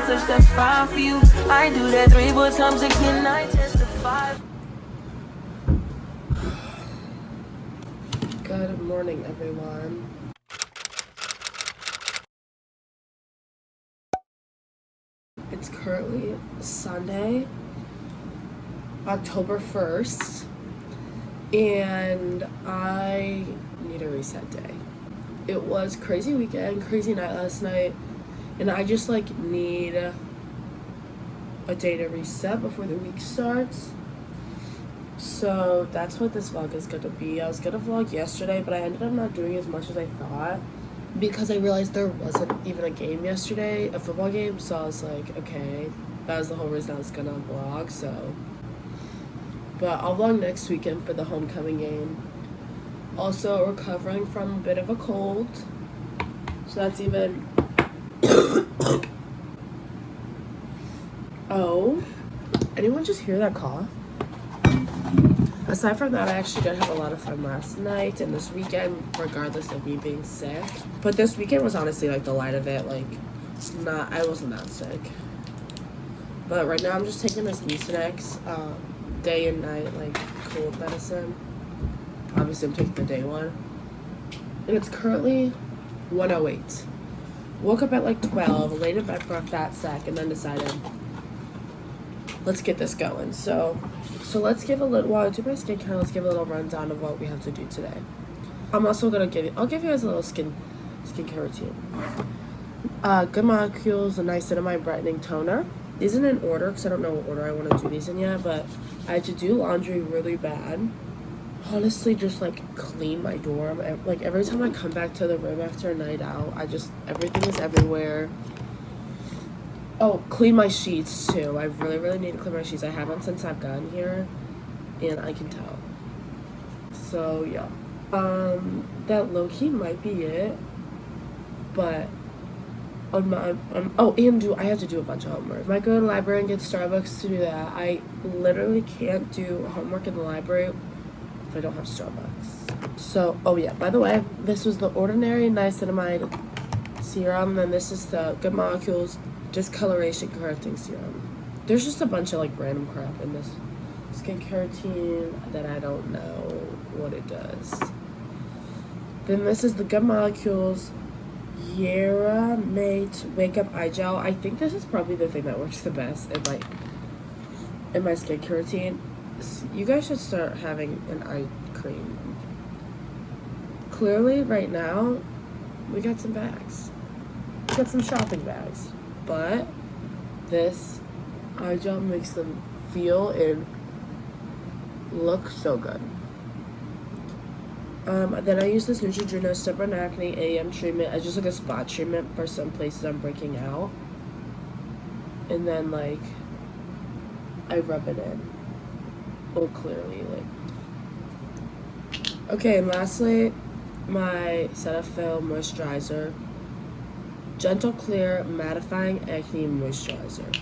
touch that 5 for you. I do that 3 4 times again. I testify. Good morning, everyone. It's currently Sunday, October 1st, and I need a reset day. It was crazy weekend, crazy night last night, and I just need a day to reset before the week starts. So that's what this vlog is gonna be. I was gonna vlog yesterday, but I ended up not doing as much as I thought because I realized there wasn't even a game yesterday, a football game. So I was like, okay, that was the whole reason I was gonna vlog. But I'll vlog next weekend for the homecoming game. Also recovering from a bit of a cold, so that's even. Oh, anyone just hear that cough? Aside from that, I actually did have a lot of fun last night and this weekend, regardless of me being sick. But this weekend was honestly the light of it. I wasn't that sick. But right now I'm just taking this Mucinex day and night cold medicine. Obviously I'm taking the day one. And it's currently 1:08. Woke up at 12, laid in bed for a fat sec, and then decided, let's get this going. So let's give while I do my skincare, let's give a little rundown of what we have to do today. I'm also gonna I'll give you guys a little skincare routine. Good Molecules, a niacinamide brightening toner. These are in order because I don't know what order I want to do these in yet, but I had to do laundry really bad. Honestly, just clean my dorm. Every time I come back to the room after a night out, everything is everywhere. Oh, clean my sheets too. I really need to clean my sheets. I haven't since I've gotten here, and I can tell. So yeah, that low key might be it. But I have to do a bunch of homework. I might go to the library and get Starbucks to do that. I literally can't do homework in the library if I don't have Starbucks. So, oh yeah, by the way, this was the Ordinary Niacinamide Serum, and this is the Good Molecules Discoloration Correcting Serum. There's just a bunch of random crap in this skincare routine that I don't know what it does. Then this is the Good Molecules Yera Mate Wake Up Eye Gel. I think this is probably the thing that works the best in my skincare routine. You guys should start having an eye cream. Clearly, right now, we got some bags. We got some shopping bags. But this eye gel makes them feel and look so good. Then I use this Neutrogena Stubborn Acne AM treatment as just a spot treatment for some places I'm breaking out. And then I rub it in. Oh, clearly Okay, and lastly, my Cetaphil moisturizer. Gentle Clear Mattifying Acne Moisturizer.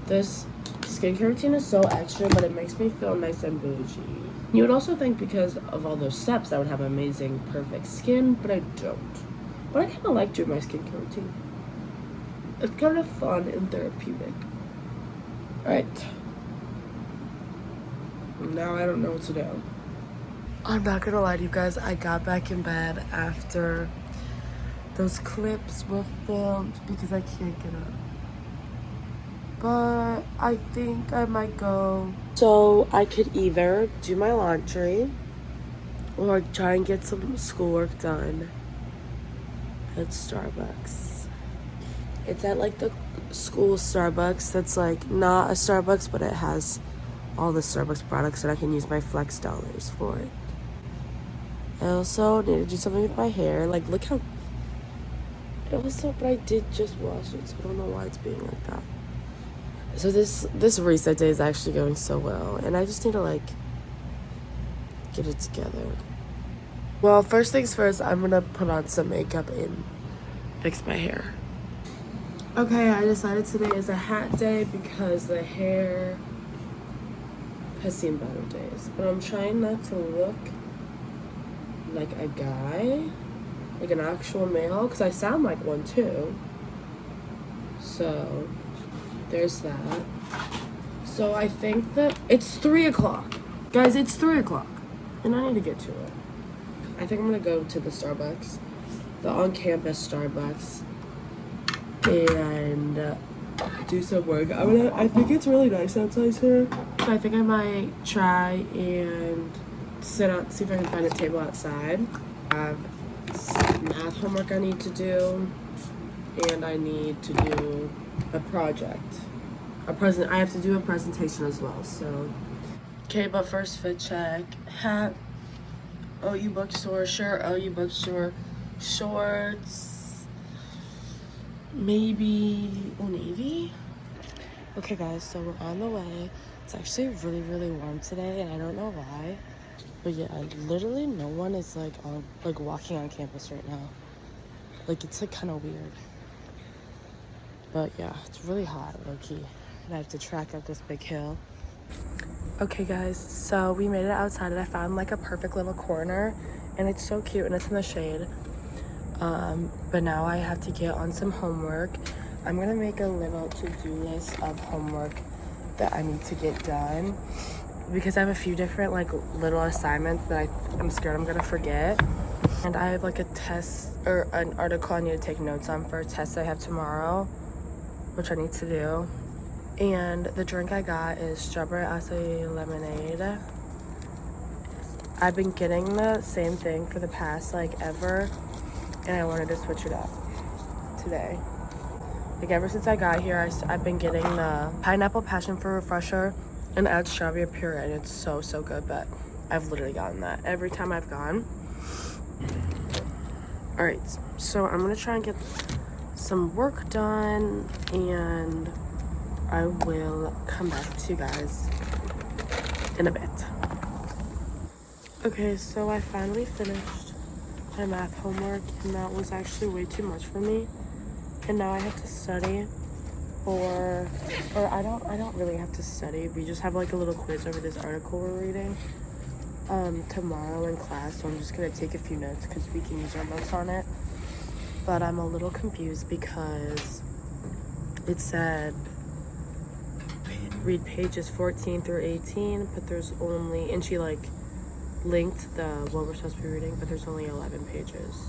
This skincare routine is so extra, but it makes me feel nice and bougie. You would also think because of all those steps I would have amazing, perfect skin, but I don't. But I kind of like doing my skincare routine. It's kind of fun and therapeutic. Alright. Now I don't know what to do. I'm not gonna lie to you guys, I got back in bed after those clips were filmed because I can't get up. But I think I might go. So I could either do my laundry or try and get some schoolwork done at Starbucks. It's at the school Starbucks that's not a Starbucks, but it has all the Starbucks products and I can use my flex dollars for it. I also need to do something with my hair. Look how it was so, but I did just wash it, so I don't know why it's being like that. So this reset day is actually going so well, and I just need to get it together. Well, first things first, I'm gonna put on some makeup and fix my hair. Okay, I decided today is a hat day because the hair has seen better days, but I'm trying not to look like a guy, like an actual male, because I sound like one too. So there's that. So I think that it's 3 o'clock. Guys, it's 3 o'clock. And I need to get to it. I think I'm gonna go to the Starbucks, the on-campus Starbucks, and do some work. I think it's really nice outside here. I think I might try and see if I can find a table outside. I have some math homework I need to do, and I need to do a project. I have to do a presentation as well, so. Okay, but first fit check. Hat, OU bookstore, shirt, OU bookstore, shorts, maybe Old Navy. Okay guys, so we're on the way. It's actually really, really warm today, and I don't know why. But yeah, literally no one is like walking on campus right now. Like, it's like kind of weird. But yeah, it's really hot, low-key. And I have to track up this big hill. Okay guys, so we made it outside and I found like a perfect little corner, and it's so cute and it's in the shade. But now I have to get on some homework. I'm gonna make a little to-do list of homework that I need to get done, because I have a few different like little assignments that I'm scared I'm gonna forget. And I have like a test or an article I need to take notes on for a test I have tomorrow, which I need to do. And the drink I got is strawberry acai lemonade. I've been getting the same thing for the past like ever, and I wanted to switch it up today. Like ever since I got here, I've been getting the pineapple passion fruit refresher and add strawberry puree, and it's so good. But I've literally gotten that every time I've gone. All right, so I'm gonna try and get some work done, and I will come back to you guys in a bit. Okay, so I finally finished my math homework, and that was actually way too much for me. And now I have to study or I don't really have to study. We just have like a little quiz over this article we're reading tomorrow in class, so I'm just gonna take a few notes because we can use our notes on it. But I'm a little confused because it said read pages 14 through 18, but there's only, and she like linked the what we're supposed to be reading, but there's only 11 pages.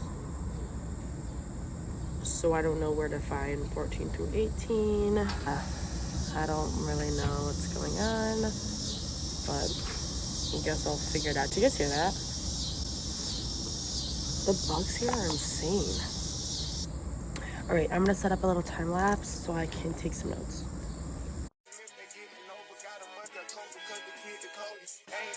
So I don't know where to find 14 through 18. I don't really know what's going on, but I guess I'll figure it out. Do you guys hear that? The bugs here are insane. All right, I'm gonna set up a little time lapse so I can take some notes.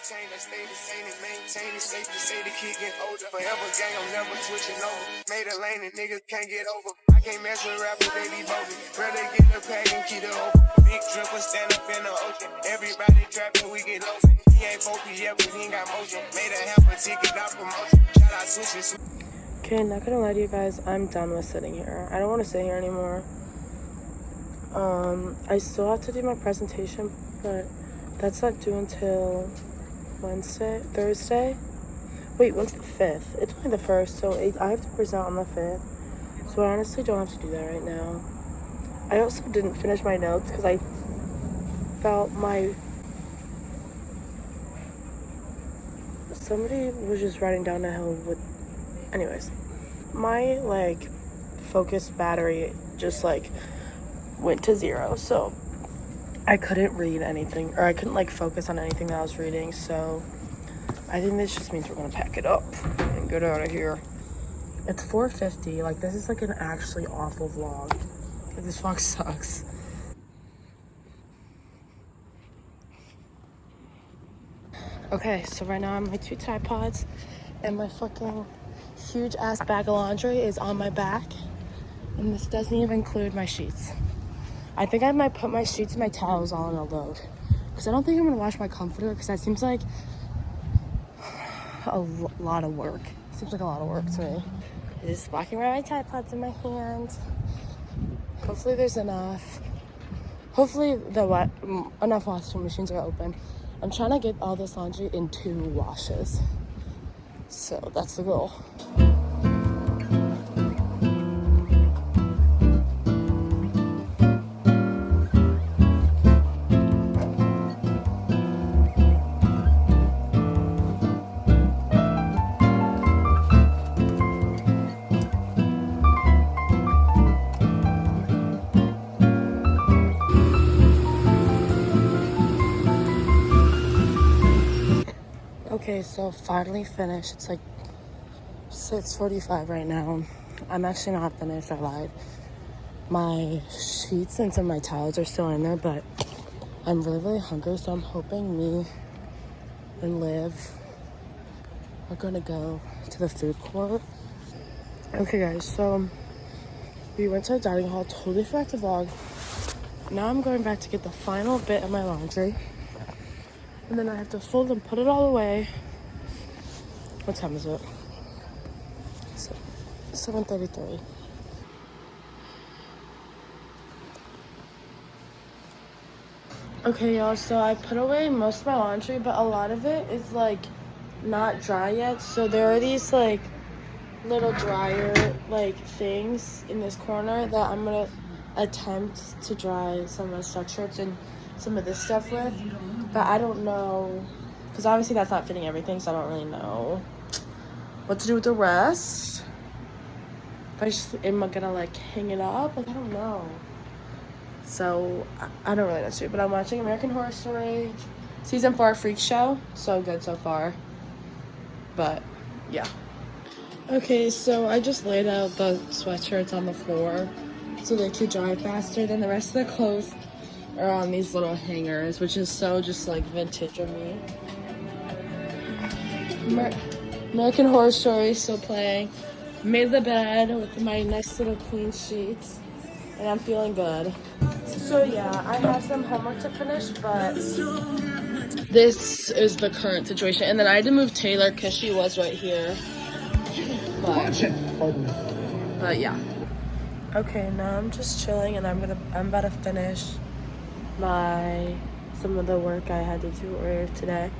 I stay the same and maintain it. Safe to say the kid get older. Forever gang, I'm never switching over. Made a lane and niggas can't get over. I can't mess with rappers, they be bogus. Rather get the pack and keep it open. Big dripper stand up in the ocean. Everybody trapping, we get lost. He ain't focused yet, but he ain't got motion. Made a half a ticket, not promotion. Shout out switches. Okay, not gonna lie to you guys, I'm done with sitting here. I don't want to sit here anymore. I still have to do my presentation, but that's not due until Thursday. Wait, when's the 5th? It's only the 1st, so I have to present on the 5th. So I honestly don't have to do that right now. I also didn't finish my notes because I felt somebody was just riding down the hill with, anyways, my like focus battery just like went to 0, so I couldn't read anything, or I couldn't like focus on anything that I was reading. So I think this just means we're gonna pack it up and get out of here. It's 4:50. Like, this is like an actually awful vlog. Like, this vlog sucks. Okay, so right now I'm on my 2 tripods, and my fucking huge ass bag of laundry is on my back, and this doesn't even include my sheets. I think I might put my sheets and my towels all in a load, because I don't think I'm gonna wash my comforter, because that seems like a lot of work. Seems like a lot of work to me. I'm just walking around my tripods in my hand. Hopefully there's enough. Hopefully enough washing machines are open. I'm trying to get all this laundry in 2 washes. So that's the goal. Okay, so finally finished. It's like 6:45 right now. I'm actually not finished, I lied. My sheets and some of my towels are still in there, but I'm really, really hungry, so I'm hoping me and Liv are gonna go to the food court. Okay guys, so we went to the dining hall, totally forgot to vlog. Now I'm going back to get the final bit of my laundry. And then I have to fold and put it all away. What time is it? 7:33. Okay, y'all, so I put away most of my laundry, but a lot of it is, like, not dry yet. So there are these, like, little dryer, like, things in this corner that I'm gonna attempt to dry some of my sweatshirts and some of this stuff with. But I don't know, because obviously that's not fitting everything, so I don't really know what to do with the rest. Am I gonna, like, hang it up? Like, I don't know. So, I don't really know what to do. But I'm watching American Horror Story Season 4 Freak Show. So good so far. But, yeah. Okay, so I just laid out the sweatshirts on the floor so they could dry faster. Then the rest of the clothes are on these little hangers, which is so just, like, vintage of me. American Horror Story still playing. Made the bed with my nice little clean sheets, and I'm feeling good. So yeah, I have some homework to finish, but this is the current situation. And then I had to move Taylor because she was right here. But yeah. Okay, now I'm just chilling, and I'm about to finish some of the work I had to do earlier today.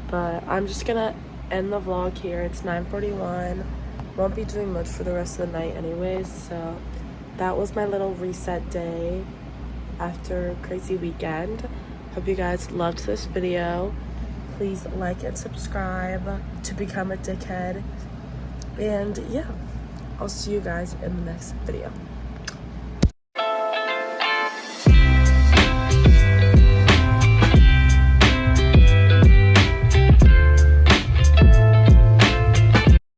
But I'm just gonna end the vlog here. It's 9:41. Won't be doing much for the rest of the night anyways, so that was my little reset day after a crazy weekend. Hope you guys loved this video. Please like and subscribe to become a dickhead. And yeah, I'll see you guys in the next video.